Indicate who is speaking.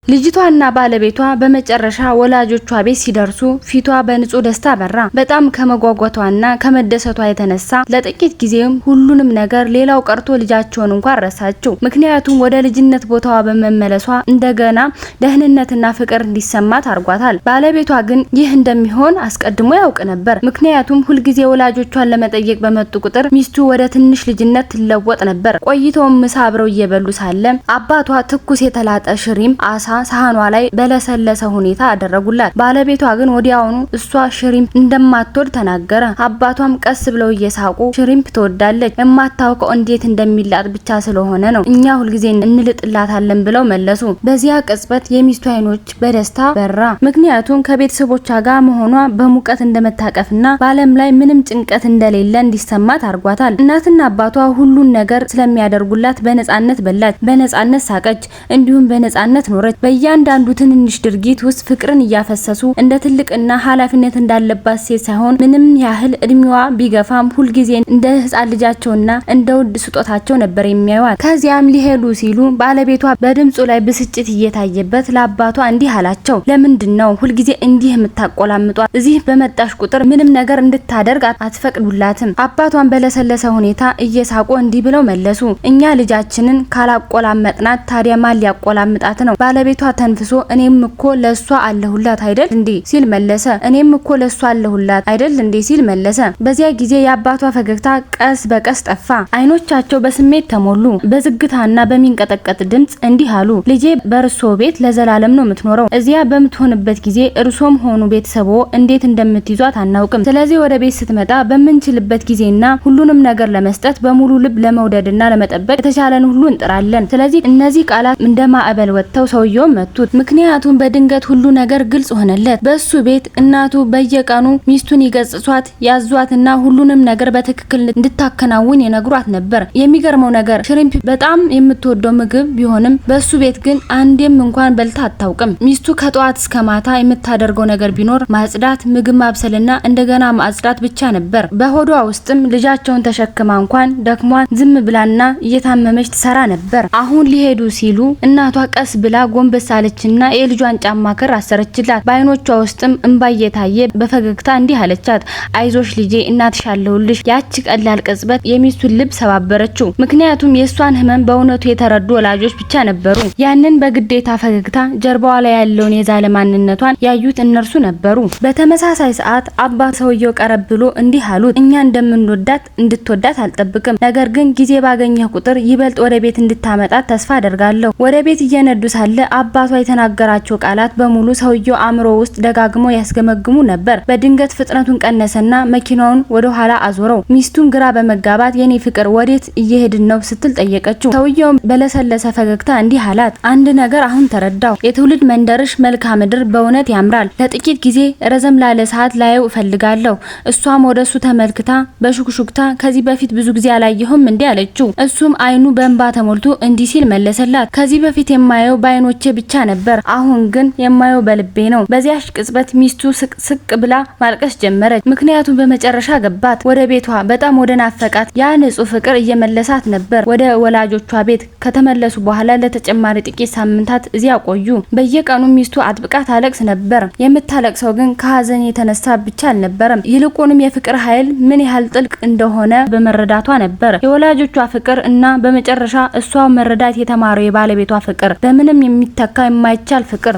Speaker 1: ልጅቷና ባለቤቷ በመጨረሻ ወላጆቿ ቤት ሲደርሱ ፊቷ በንጹህ ደስታ በራ። በጣም ከመጓጓቷና ከመደሰቷ የተነሳ ለጥቂት ጊዜም ሁሉንም ነገር ሌላው ቀርቶ ልጃቸውን እንኳን ረሳችው። ምክንያቱም ወደ ልጅነት ቦታዋ በመመለሷ እንደገና ደህንነትና ፍቅር እንዲሰማት አርጓታል። ባለቤቷ ግን ይህ እንደሚሆን አስቀድሞ ያውቅ ነበር። ምክንያቱም ሁልጊዜ ወላጆቿን ለመጠየቅ በመጡ ቁጥር ሚስቱ ወደ ትንሽ ልጅነት ትለወጥ ነበር። ቆይተውም ምሳ አብረው እየበሉ ሳለ አባቷ ትኩስ የተላጠ ሽሪም አሳ ሳህኗ ላይ በለሰለሰ ሁኔታ አደረጉላት። ባለቤቷ ግን ወዲያውኑ እሷ ሽሪምፕ እንደማትወድ ተናገረ። አባቷም ቀስ ብለው እየሳቁ ሽሪምፕ ትወዳለች፣ የማታውቀው እንዴት እንደሚላጥ ብቻ ስለሆነ ነው፣ እኛ ሁልጊዜ እንልጥላታለን ብለው መለሱ። በዚያ ቅጽበት የሚስቱ አይኖች በደስታ በራ። ምክንያቱም ከቤተሰቦቿ ጋር መሆኗ በሙቀት እንደመታቀፍና በዓለም ላይ ምንም ጭንቀት እንደሌለ እንዲሰማት አርጓታል። እናትና አባቷ ሁሉን ነገር ስለሚያደርጉላት በነጻነት በላች፣ በነጻነት ሳቀች፣ እንዲሁም በነጻነት ኖረች። በእያንዳንዱ ትንንሽ ድርጊት ውስጥ ፍቅርን እያፈሰሱ እንደ ትልቅና ኃላፊነት እንዳለባት ሴት ሳይሆን ምንም ያህል እድሜዋ ቢገፋም ሁልጊዜ እንደ ሕፃን ልጃቸውና እንደ ውድ ስጦታቸው ነበር የሚያዩት። ከዚያም ሊሄዱ ሲሉ ባለቤቷ በድምጹ ላይ ብስጭት እየታየበት ለአባቷ እንዲህ አላቸው፣ ለምንድነው ሁልጊዜ እንዲህ የምታቆላምጧት? እዚህ በመጣሽ ቁጥር ምንም ነገር እንድታደርግ አትፈቅዱላትም? አባቷን በለሰለሰ ሁኔታ እየሳቁ እንዲህ ብለው መለሱ፣ እኛ ልጃችንን ካላቆላመጥናት ታዲያ ማን ሊያቆላምጣት ነው? ባለቤቷ ተንፍሶ እኔም እኮ ለሷ አለሁላት አይደል እንዴ ሲል መለሰ። እኔም እኮ ለሷ አለሁላት አይደል እንዴ ሲል መለሰ። በዚያ ጊዜ የአባቷ ፈገግታ ቀስ በቀስ ጠፋ። አይኖቻቸው በስሜት ተሞሉ። በዝግታና በሚንቀጠቀጥ ድምጽ እንዲህ አሉ፣ ልጄ በእርሶ ቤት ለዘላለም ነው የምትኖረው። እዚያ በምትሆንበት ጊዜ እርሶም ሆኑ ቤተሰቦ እንዴት እንደምትይዟት አናውቅም። ስለዚህ ወደ ቤት ስትመጣ በምንችልበት ጊዜና ሁሉንም ነገር ለመስጠት በሙሉ ልብ ለመውደድና ለመጠበቅ የተቻለን ሁሉ እንጥራለን። ስለዚህ እነዚህ ቃላት እንደ ማዕበል ወጥተው ሰውየው መቱት። ምክንያቱም በድንገት ሁሉ ነገር ግልጽ ሆነለት። በሱ ቤት እናቱ በየቀኑ ሚስቱን ይገጽሷት፣ ያዟትና ሁሉንም ነገር በትክክል እንድታከናውን ይነግሯት ነበር። የሚገርመው ነገር ሽሪምፕ በጣም የምትወደው ምግብ ቢሆንም በሱ ቤት ግን አንዴም እንኳን በልታ አታውቅም። ሚስቱ ከጠዋት እስከ ማታ የምታደርገው ነገር ቢኖር ማጽዳት፣ ምግብ ማብሰልና እንደገና ማጽዳት ብቻ ነበር። በሆዷ ውስጥም ልጃቸውን ተሸክማ እንኳን ደክሟን ዝም ብላና እየታመመች ትሰራ ነበር። አሁን ሊሄዱ ሲሉ እናቷ ቀስ ብላ ጎንበስ አለችና የልጇን ጫማ ክር አሰረችላት። በአይኖቿ ውስጥም እንባ እየታየ በፈገግታ እንዲህ አለቻት፣ አይዞሽ ልጄ እናትሽ አለሁልሽ። ያቺ ቀላል ቅጽበት የሚስቱን ልብ ሰባበረችው። ምክንያቱም የእሷን ህመም በእውነቱ የተረዱ ወላጆች ብቻ ነበሩ። ያንን በግዴታ ፈገግታ ጀርባዋ ላይ ያለውን የዛለ ማንነቷን ያዩት እነርሱ ነበሩ። በተመሳሳይ ሰዓት አባት ሰውየው ቀረብ ብሎ እንዲህ አሉት፣ እኛ እንደምንወዳት እንድትወዳት አልጠብቅም፣ ነገር ግን ጊዜ ባገኘህ ቁጥር ይበልጥ ወደ ቤት እንድታመጣት ተስፋ አደርጋለሁ። ወደ ቤት እየነዱ ሳለ አባቷ የተናገራቸው ቃላት በሙሉ ሰውየው አእምሮ ውስጥ ደጋግሞ ያስገመግሙ ነበር። በድንገት ፍጥነቱን ቀነሰና መኪናውን ወደ ኋላ አዞረው። ሚስቱን ግራ በመጋባት የኔ ፍቅር ወዴት እየሄድን ነው ስትል ጠየቀችው። ሰውየው በለሰለሰ ፈገግታ እንዲህ አላት፣ አንድ ነገር አሁን ተረዳው። የትውልድ መንደርሽ መልክዓ ምድር በእውነት ያምራል። ለጥቂት ጊዜ ረዘም ላለ ሰዓት ላየው እፈልጋለሁ። እሷም ወደሱ ተመልክታ በሹክሹክታ ከዚህ በፊት ብዙ ጊዜ አላየሁም እንዲህ አለችው። እሱም አይኑ በእንባ ተሞልቶ እንዲህ ሲል መለሰላት፣ ከዚህ በፊት የማየው በአይኖቼ ብቻ ነበር፣ አሁን ግን የማየው በልቤ ነው። በዚያሽ ቅጽበት ሚስቱ ስቅ ብላ ማልቀስ ጀመረች። ምክንያቱም በመጨረሻ ገባት። ወደ ቤቷ በጣም ወደ ናፈቃት ያ ንጹህ ፍቅር እየመለሳት ነበር። ወደ ወላጆቿ ቤት ከተመለሱ በኋላ ለተጨማሪ ጥቂት ሳምንታት እዚያ ቆዩ። በየቀኑ ሚስቱ አጥብቃ ታለቅስ ነበር። የምታለቅሰው ግን ከሀዘን የተነሳ ብቻ አልነበረም፣ ይልቁንም የፍቅር ኃይል ምን ያህል ጥልቅ እንደሆነ በመረዳቷ ነበር። የወላጆቿ ፍቅር እና በመጨረሻ እሷ መረዳት የተማረው የባለቤቷ ፍቅር በምንም የሚተካ የማይቻል ፍቅር